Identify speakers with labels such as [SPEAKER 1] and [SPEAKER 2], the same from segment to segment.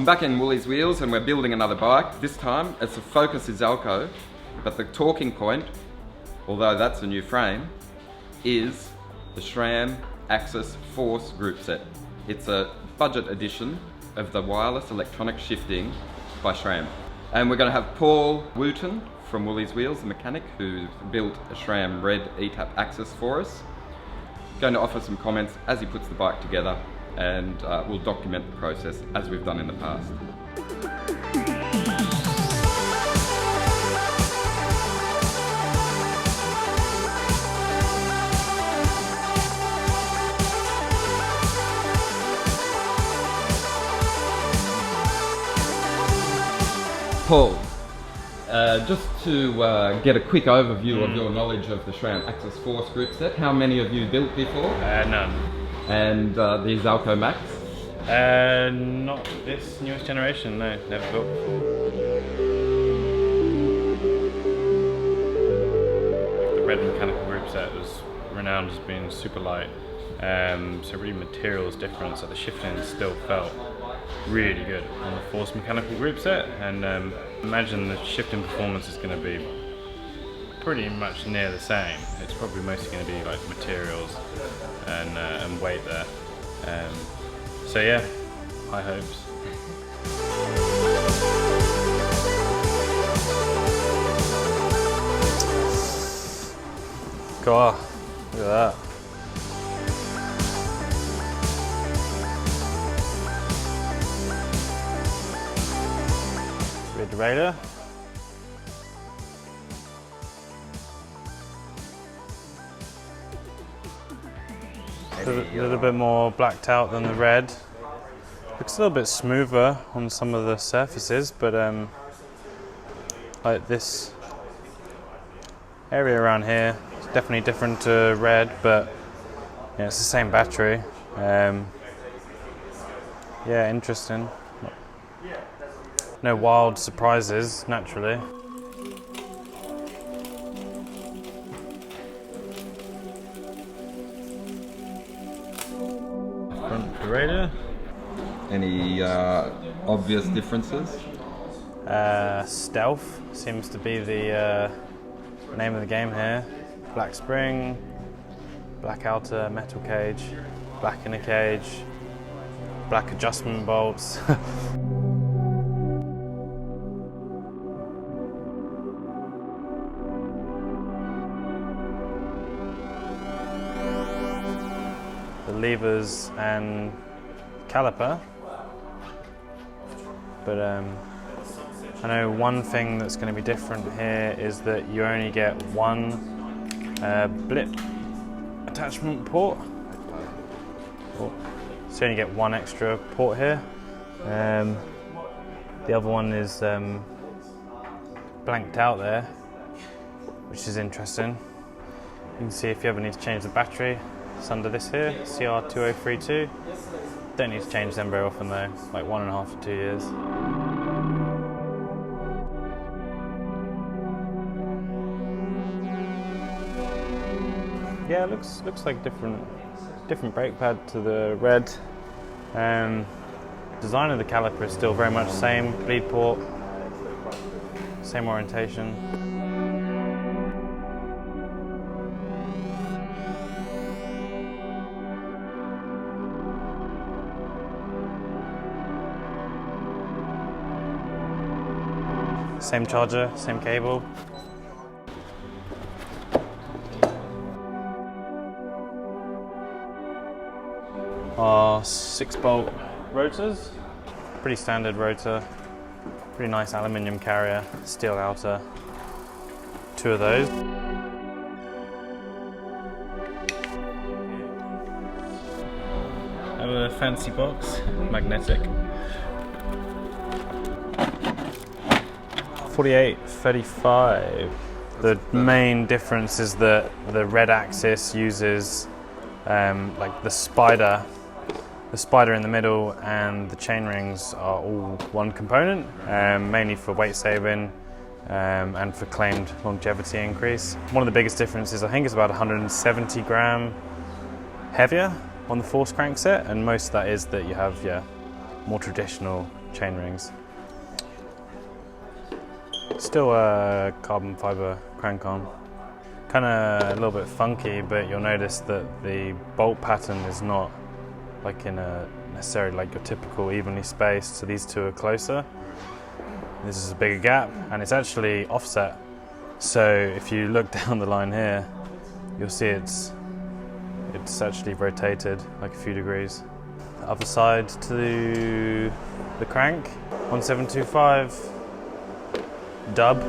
[SPEAKER 1] I'm back in Woolies Wheels and we're building another bike. This time it's a Focus Izalco, but the talking point, although that's a new frame, is the SRAM AXS Force group set. It's a budget edition of the wireless electronic shifting by SRAM. And we're going to have Paul Wooton from Woolies Wheels, the mechanic who built a SRAM Red eTap axis for us. Going to offer some comments as he puts the bike together, and we'll document the process as we've done in the past. Paul, just to get a quick overview of your knowledge of the SRAM AXS Force group set, how many have you built before?
[SPEAKER 2] None.
[SPEAKER 1] And the Izalco Max?
[SPEAKER 2] Not this newest generation, no, never built before. The Red mechanical group set was renowned as being super light, so really materials difference, so the shifting still felt really good on the Force mechanical group set, and imagine the shifting performance is going to be pretty much near the same. It's probably mostly going to be like materials and weight there. So yeah, high hopes. God, look at that. Derailleur. A little bit more blacked out than the Red. Looks a little bit smoother on some of the surfaces, but like this area around here is definitely different to Red, but yeah, it's the same battery. Yeah, interesting. No wild surprises, naturally. Front Derailleur.
[SPEAKER 1] Any obvious differences?
[SPEAKER 2] Stealth seems to be the name of the game here. Black spring, black outer metal cage, black inner cage, black adjustment bolts. Levers and caliper, but I know one thing that's going to be different here is that you only get one blip attachment port, so you only get one extra port here. The other one is blanked out there, which is interesting. You can see if you ever need to change the battery, it's under this here, CR2032. Don't need to change them very often though, like 1.5 to 2 years. Yeah, it looks like different brake pad to the Red. Design of the caliper is still very much the same, bleed port, same orientation. Same charger, same cable. Our 6-bolt rotors, pretty standard rotor, pretty nice aluminium carrier, steel outer, 2 of those. I have a fancy box, magnetic. 4835. The main difference is that the Red axis uses like the spider in the middle and the chain rings are all one component, mainly for weight saving and for claimed longevity increase. One of the biggest differences, I think, is about 170 gram heavier on the Force crankset, and most of that is that you have more traditional chain rings. Still a carbon fiber crank arm. Kind of a little bit funky, but you'll notice that the bolt pattern is not like in a necessarily like your typical evenly spaced, so these two are closer. This is a bigger gap, and it's actually offset. So if you look down the line here, you'll see it's actually rotated like a few degrees. The other side to the crank, 1725 dub.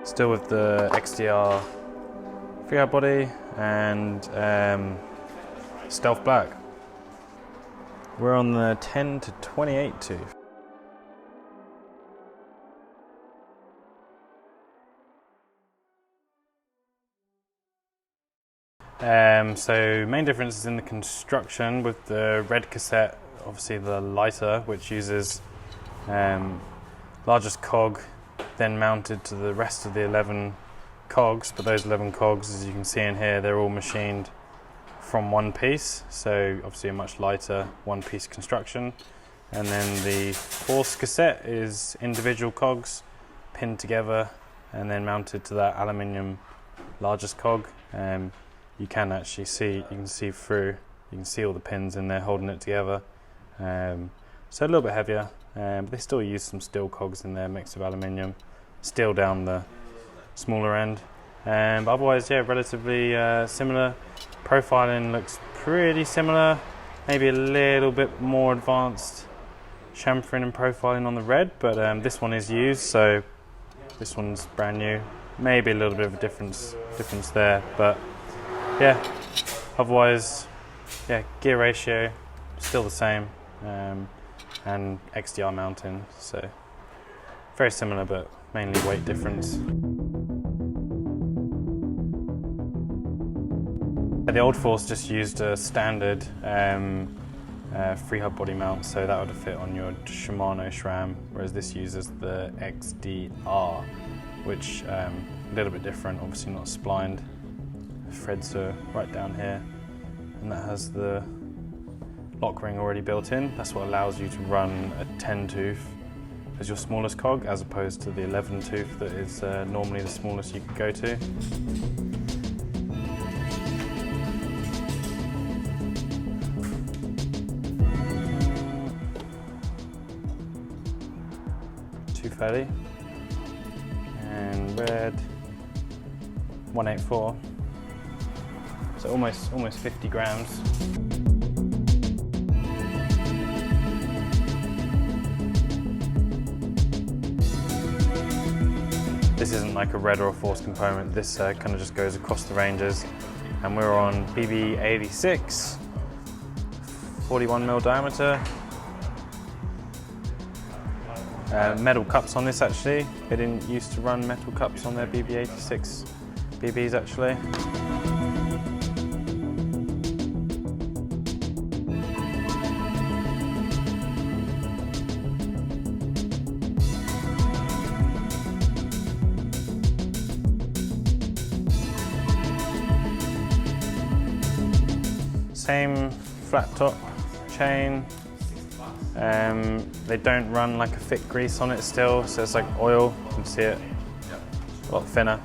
[SPEAKER 2] Still with the XDR freehub body and stealth black. We're on the 10 to 28 tooth. So main difference is in the construction. With the red cassette, obviously the lighter, which uses largest cog then mounted to the rest of the 11 cogs, but those 11 cogs, as you can see in here, they're all machined from one piece, so obviously a much lighter one piece construction. And then the Force cassette is individual cogs pinned together and then mounted to that aluminium largest cog. You can actually see, you can see through, you can see all the pins in there holding it together. So a little bit heavier, but they still use some steel cogs in there mixed with aluminium, steel down the smaller end. But otherwise, yeah, relatively similar. Profiling looks pretty similar, maybe a little bit more advanced chamfering and profiling on the red, but this one is used, so this one's brand new. Maybe a little bit of a difference there, but yeah, otherwise, yeah, gear ratio still the same, and XDR mounting, so very similar, but mainly weight difference. The old Force just used a standard freehub body mount, so that would fit on your Shimano SRAM, whereas this uses the XDR, which a little bit different, obviously not splined. The threads are right down here, and that has the lock ring already built in. That's what allows you to run a 10 tooth as your smallest cog, as opposed to the 11 tooth that is normally the smallest you could go to. $230 and red 184, so almost 50 grams. This isn't like a red or a Force component, this kind of just goes across the ranges, and we're on BB86, 41mm diameter. Metal cups on this actually. They didn't used to run metal cups on their BB86 BBs actually. Same flat top chain. They don't run like a thick grease on it still, so it's like oil, you can see it, a lot thinner.